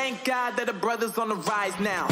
Thank God that the brothers on the rise now.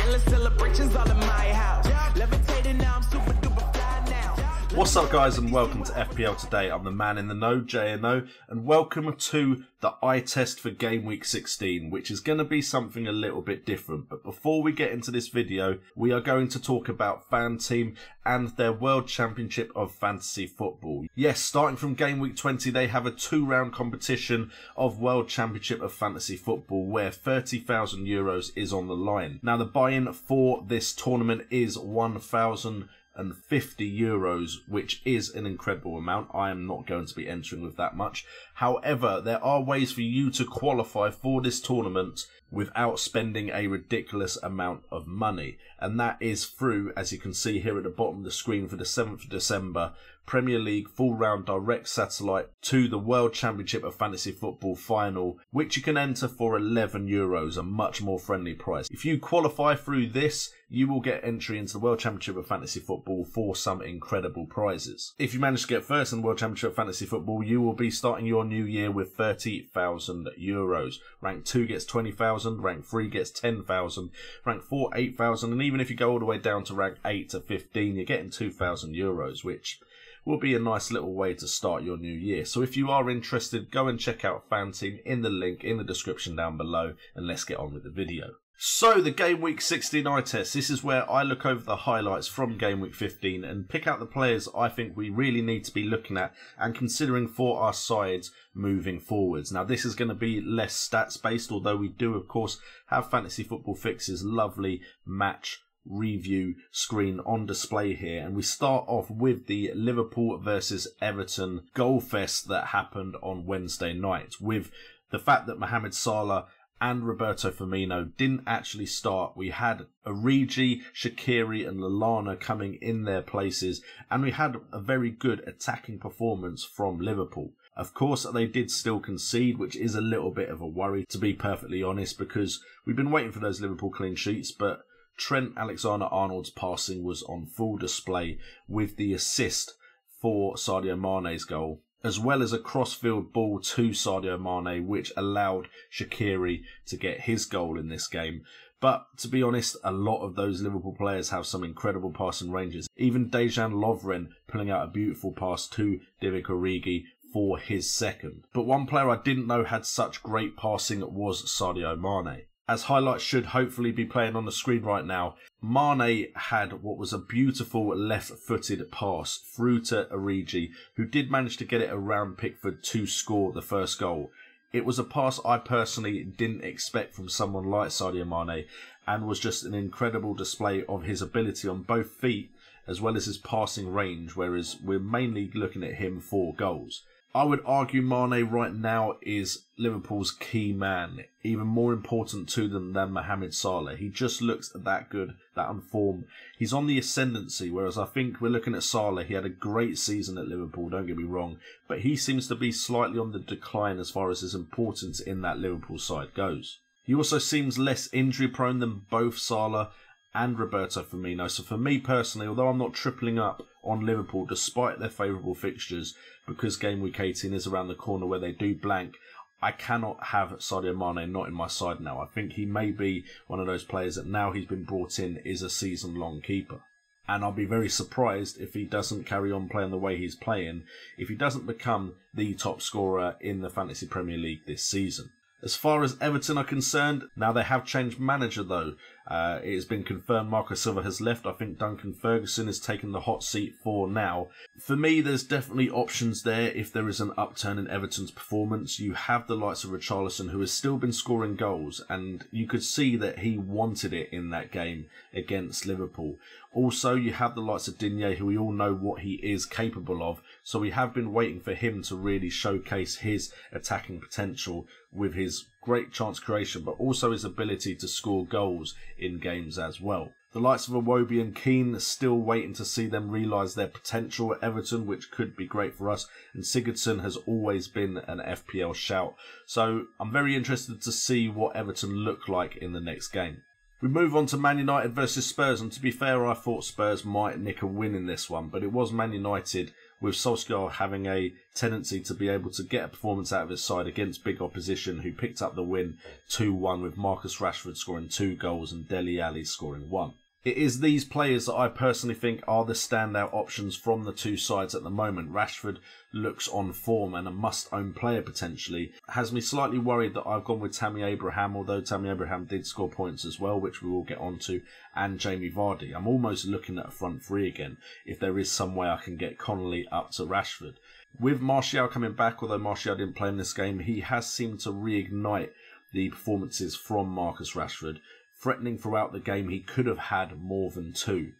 Endless celebrations all in my house. Levitating now, I'm super duper fly now. What's up, guys, and welcome to FPL Today. I'm the man in the know, JNO, and welcome to the eye test for Game Week 16, which is going to be something a little bit different. But before we get into this video, we are going to talk about Fan Team and their World Championship of Fantasy Football. Yes, starting from Game Week 20, they have a 2-round competition of World Championship of Fantasy Football where €30,000 is on the line. Now, the buy-in for this tournament is €1,050, which is an incredible amount. I am not going to be entering with that much. However, there are ways for you to qualify for this tournament without spending a ridiculous amount of money. And that is through, as you can see here at the bottom of the screen, for the 7th of December, Premier League full round direct satellite to the World Championship of Fantasy Football final, which you can enter for €11, a much more friendly price. If you qualify through this, you will get entry into the World Championship of Fantasy Football for some incredible prizes. If you manage to get first in the World Championship of Fantasy Football, you will be starting your new year with €30,000. Rank 2 gets 20,000, rank 3 gets 10,000, rank 4 8,000, and even if you go all the way down to rank 8 to 15, you're getting €2,000, which will be a nice little way to start your new year. So if you are interested, go and check out Fan Team in the link in the description down below, and let's get on with the video. So the Game Week 16 eye test, this is where I look over the highlights from Game Week 15 and pick out the players I think we really need to be looking at and considering for our sides moving forwards. Now, this is going to be less stats based, although we do of course have Fantasy Football Fix's lovely match review screen on display here, and we start off with the Liverpool versus Everton goal fest that happened on Wednesday night, with the fact that Mohamed Salah and Roberto Firmino didn't actually start. We had Origi, Shaqiri and Lallana coming in their places, and we had a very good attacking performance from Liverpool. Of course, they did still concede, which is a little bit of a worry, to be perfectly honest, because we've been waiting for those Liverpool clean sheets, but Trent Alexander-Arnold's passing was on full display with the assist for Sadio Mane's goal, as well as a cross-field ball to Sadio Mane, which allowed Shaqiri to get his goal in this game. But to be honest, a lot of those Liverpool players have some incredible passing ranges. Even Dejan Lovren pulling out a beautiful pass to Divock Origi for his second. But one player I didn't know had such great passing was Sadio Mane. As highlights should hopefully be playing on the screen right now, Mane had what was a beautiful left-footed pass through to Origi, who did manage to get it around Pickford to score the first goal. It was a pass I personally didn't expect from someone like Sadio Mane, and was just an incredible display of his ability on both feet as well as his passing range, whereas we're mainly looking at him for goals. I would argue Mane right now is Liverpool's key man, even more important to them than Mohamed Salah. He just looks that good, that on form. He's on the ascendancy, whereas I think we're looking at Salah. He had a great season at Liverpool, don't get me wrong, but he seems to be slightly on the decline as far as his importance in that Liverpool side goes. He also seems less injury prone than both Salah and Roberto Firmino. So for me personally, although I'm not tripling up on Liverpool despite their favourable fixtures, because Game Week 18 is around the corner where they do blank, I cannot have Sadio Mane not in my side now. I think he may be one of those players that now he's been brought in is a season-long keeper. And I'll be very surprised if he doesn't carry on playing the way he's playing, if he doesn't become the top scorer in the Fantasy Premier League this season. As far as Everton are concerned, now they have changed manager though. It has been confirmed Marcus Rashford has left. I think Duncan Ferguson has taken the hot seat for now. For me, there's definitely options there if there is an upturn in Everton's performance. You have the likes of Richarlison, who has still been scoring goals, and you could see that he wanted it in that game against Liverpool. Also, you have the likes of Digne, who we all know what he is capable of, so we have been waiting for him to really showcase his attacking potential with his great chance creation, but also his ability to score goals in games as well. The likes of Iwobi and Keane still waiting to see them realise their potential at Everton, which could be great for us. And Sigurdsson has always been an FPL shout. So I'm very interested to see what Everton look like in the next game. We move on to Man United versus Spurs, and to be fair, I thought Spurs might nick a win in this one, but it was Man United with Solskjaer having a tendency to be able to get a performance out of his side against big opposition, who picked up the win 2-1 with Marcus Rashford scoring 2 goals and Dele Alli scoring 1. It is these players that I personally think are the standout options from the two sides at the moment. Rashford looks on form and a must-own player potentially. Has me slightly worried that I've gone with Tammy Abraham, although Tammy Abraham did score points as well, which we will get onto, and Jamie Vardy. I'm almost looking at a front three again, if there is some way I can get Connolly up to Rashford. With Martial coming back, although Martial didn't play in this game, he has seemed to reignite the performances from Marcus Rashford. Threatening throughout the game, he could have had more than 2.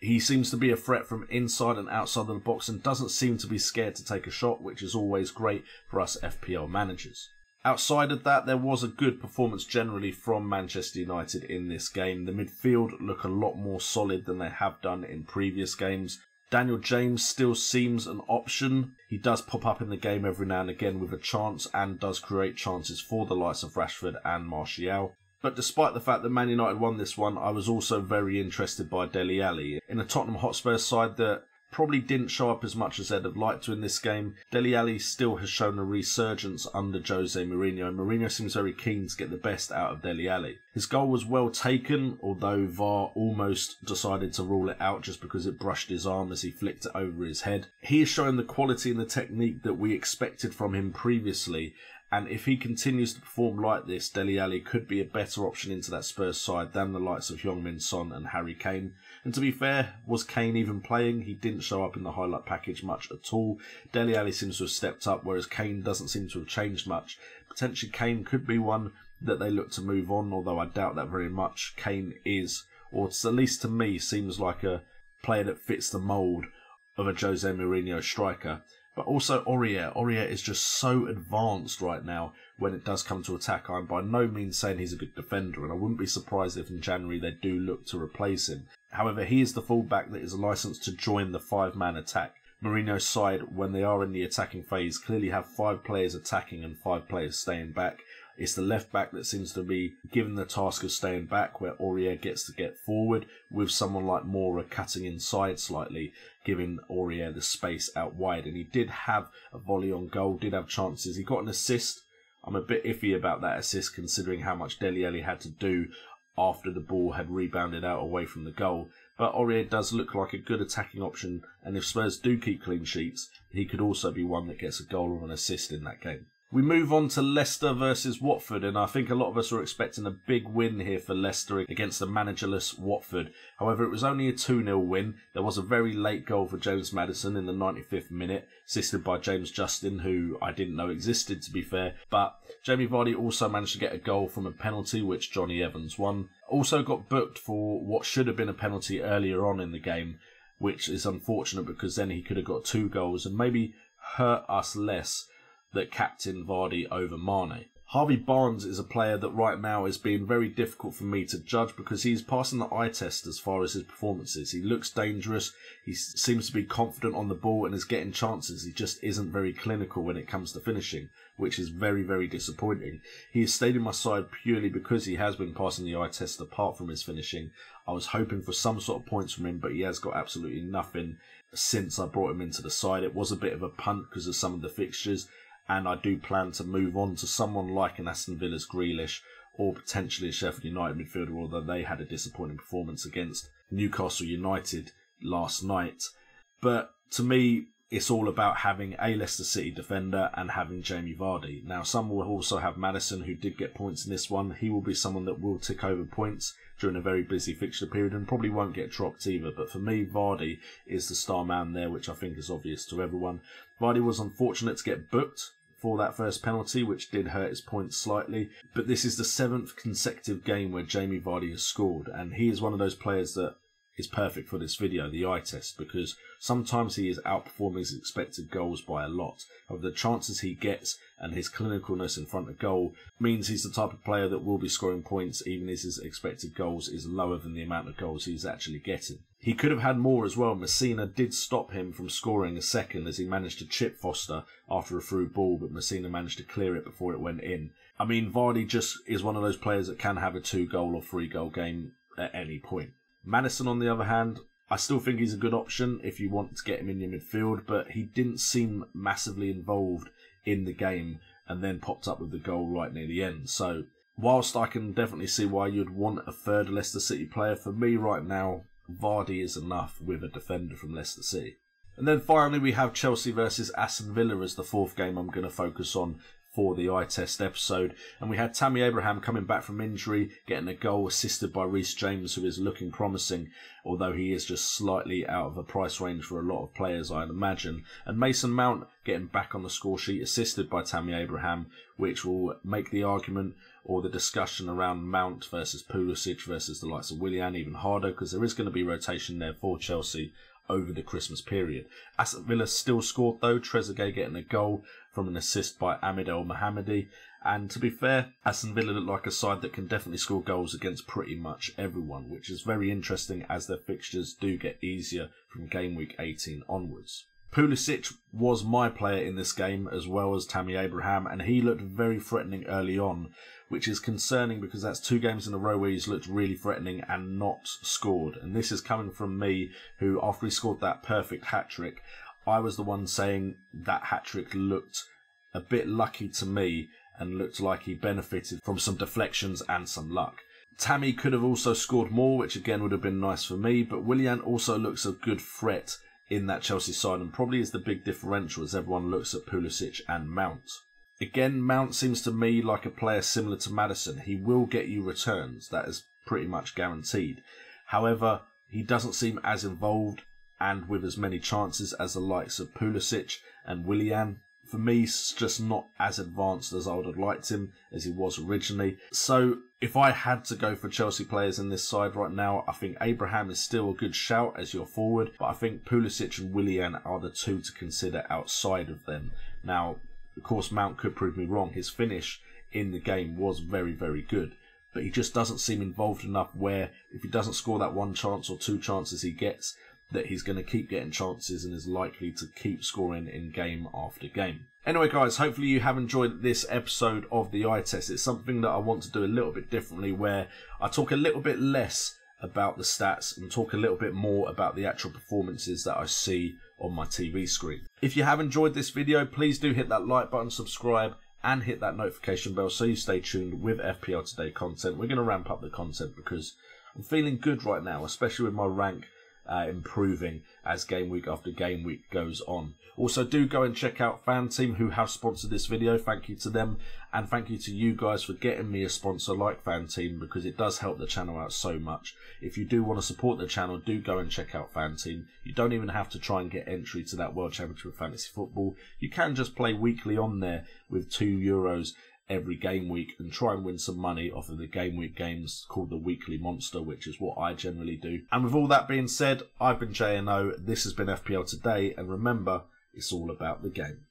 He seems to be a threat from inside and outside of the box and doesn't seem to be scared to take a shot, which is always great for us FPL managers. Outside of that, there was a good performance generally from Manchester United in this game. The midfield look a lot more solid than they have done in previous games. Daniel James still seems an option. He does pop up in the game every now and again with a chance and does create chances for the likes of Rashford and Martial. But despite the fact that Man United won this one, I was also very interested by Dele Alli. In a Tottenham Hotspur side that probably didn't show up as much as they'd have liked to in this game, Dele Alli still has shown a resurgence under Jose Mourinho, and Mourinho seems very keen to get the best out of Dele Alli. His goal was well taken, although VAR almost decided to rule it out just because it brushed his arm as he flicked it over his head. He has shown the quality and the technique that we expected from him previously, and if he continues to perform like this, Dele Alli could be a better option into that Spurs side than the likes of Heung-Min, Son and Harry Kane. And to be fair, was Kane even playing? He didn't show up in the highlight package much at all. Dele Alli seems to have stepped up, whereas Kane doesn't seem to have changed much. Potentially Kane could be one that they look to move on, although I doubt that very much. Kane is, or at least to me, seems like a player that fits the mould of a Jose Mourinho striker. But also Aurier. Aurier is just so advanced right now when it does come to attack. I'm by no means saying he's a good defender, and I wouldn't be surprised if in January they do look to replace him. However, he is the fullback that is licensed to join the 5-man attack. Mourinho's side, when they are in the attacking phase, clearly have 5 players attacking and 5 players staying back. It's the left back that seems to be given the task of staying back, where Aurier gets to get forward, with someone like Moura cutting inside slightly, giving Aurier the space out wide. And he did have a volley on goal, did have chances. He got an assist. I'm a bit iffy about that assist, considering how much Dele Alli had to do after the ball had rebounded out away from the goal. But Aurier does look like a good attacking option, and if Spurs do keep clean sheets, he could also be one that gets a goal or an assist in that game. We move on to Leicester versus Watford, and I think a lot of us were expecting a big win here for Leicester against a managerless Watford. However, it was only a 2-0 win. There was a very late goal for James Maddison in the 95th minute, assisted by James Justin, who I didn't know existed, to be fair. But Jamie Vardy also managed to get a goal from a penalty, which Johnny Evans won. Also got booked for what should have been a penalty earlier on in the game, which is unfortunate because then he could have got 2 goals and maybe hurt us less that captain Vardy over Mane. Harvey Barnes is a player that right now is being very difficult for me to judge because he's passing the eye test as far as his performances. He looks dangerous, he seems to be confident on the ball and is getting chances. He just isn't very clinical when it comes to finishing, which is very, very disappointing. He has stayed in my side purely because he has been passing the eye test apart from his finishing. I was hoping for some sort of points from him, but he has got absolutely nothing since I brought him into the side. It was a bit of a punt because of some of the fixtures, and I do plan to move on to someone like an Aston Villa's Grealish or potentially a Sheffield United midfielder, although they had a disappointing performance against Newcastle United last night. But to me, it's all about having a Leicester City defender and having Jamie Vardy. Now, some will also have Maddison, who did get points in this one. He will be someone that will tick over points during a very busy fixture period and probably won't get dropped either. But for me, Vardy is the star man there, which I think is obvious to everyone. Vardy was unfortunate to get booked for that first penalty, which did hurt his points slightly. But this is the 7th consecutive game where Jamie Vardy has scored, and he is one of those players that is perfect for this video, the eye test, because sometimes he is outperforming his expected goals by a lot. However, the chances he gets and his clinicalness in front of goal means he's the type of player that will be scoring points even as his expected goals is lower than the amount of goals he's actually getting. He could have had more as well. Messina did stop him from scoring a second as he managed to chip Foster after a through ball, but Messina managed to clear it before it went in. I mean, Vardy just is one of those players that can have a 2-goal or 3-goal game at any point. Maddison, on the other hand, I still think he's a good option if you want to get him in your midfield, but he didn't seem massively involved in the game and then popped up with the goal right near the end. So whilst I can definitely see why you'd want a third Leicester City player, for me right now, Vardy is enough with a defender from Leicester City. And then finally we have Chelsea versus Aston Villa as the fourth game I'm going to focus on for the eye test episode. And we had Tammy Abraham coming back from injury, getting a goal assisted by Reece James, who is looking promising, although he is just slightly out of a price range for a lot of players, I'd imagine. And Mason Mount getting back on the score sheet, assisted by Tammy Abraham, which will make the argument or the discussion around Mount versus Pulisic versus the likes of Willian even harder, because there is going to be rotation there for Chelsea over the Christmas period. Aston Villa still scored though, Trezeguet getting a goal from an assist by Ahmed El Mohammadi. And to be fair, Aston Villa look like a side that can definitely score goals against pretty much everyone, which is very interesting as their fixtures do get easier from game week 18 onwards. Pulisic was my player in this game as well as Tammy Abraham, and he looked very threatening early on, which is concerning because that's 2 games in a row where he's looked really threatening and not scored. And this is coming from me, who after he scored that perfect hat-trick, I was the one saying that hat-trick looked a bit lucky to me and looked like he benefited from some deflections and some luck. Tammy could have also scored more, which again would have been nice for me, but Willian also looks a good threat in that Chelsea side and probably is the big differential as everyone looks at Pulisic and Mount. Again, Mount seems to me like a player similar to Maddison. He will get you returns, that is pretty much guaranteed. However, he doesn't seem as involved and with as many chances as the likes of Pulisic and Willian. For me, he's just not as advanced as I would have liked him as he was originally. So if I had to go for Chelsea players in this side right now, I think Abraham is still a good shout as your forward, but I think Pulisic and Willian are the 2 to consider outside of them. Now, of course, Mount could prove me wrong. His finish in the game was very, very good, but he just doesn't seem involved enough where if he doesn't score that 1 chance or 2 chances he gets, that he's going to keep getting chances and is likely to keep scoring in game after game. Anyway guys, hopefully you have enjoyed this episode of the eye test. It's something that I want to do a little bit differently, where I talk a little bit less about the stats and talk a little bit more about the actual performances that I see on my TV screen. If you have enjoyed this video, please do hit that like button, subscribe and hit that notification bell so you stay tuned with FPL Today content. We're going to ramp up the content because I'm feeling good right now, especially with my rank improving as game week after game week goes on. Also, do go and check out Fan Team, who have sponsored this video. Thank you to them, and thank you to you guys for getting me a sponsor like Fan Team, because it does help the channel out so much. If you do want to support the channel, do go and check out Fan Team. You don't even have to try and get entry to that World Championship of Fantasy Football. You can just play weekly on there with €2 every game week and try and win some money off of the game week games called the Weekly Monster, which is what I generally do. And with all that being said, I've been JNO, this has been FPL Today, and remember, it's all about the game.